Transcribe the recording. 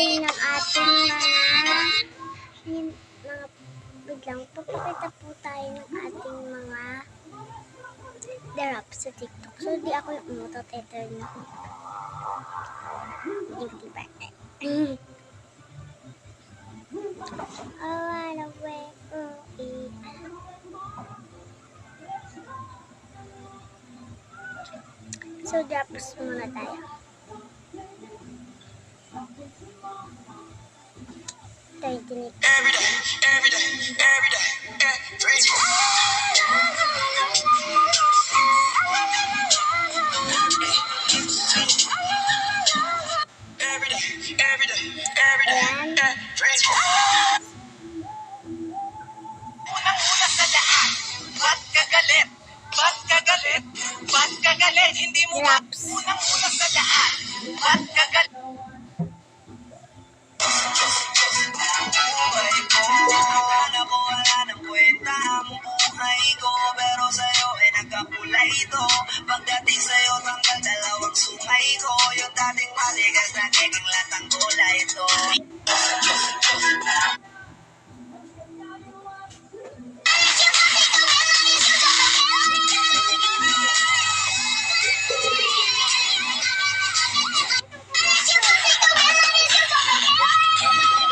tayo ng ating biglang papakita po tayo ng ating mga drops sa TikTok. So, di ako yung umutot. Ito yung diba? I wanna wake up. So, drops muna tayo. Tayo tinik. Every day, every day, every day, every day. Unang-una sa lahat, ba't kagalit? Ba't kagalit? Ba't kagalit? Hindi mo ba? Unang-una sa lahat, ba't kagalit? Buhay ko, akala ko wala ng kwenta ang buhay ko, pero sa'yo ay nagkakulay ito. Pagdating sa'yo, tanggal dalawang sungay ko, yung dating matigas na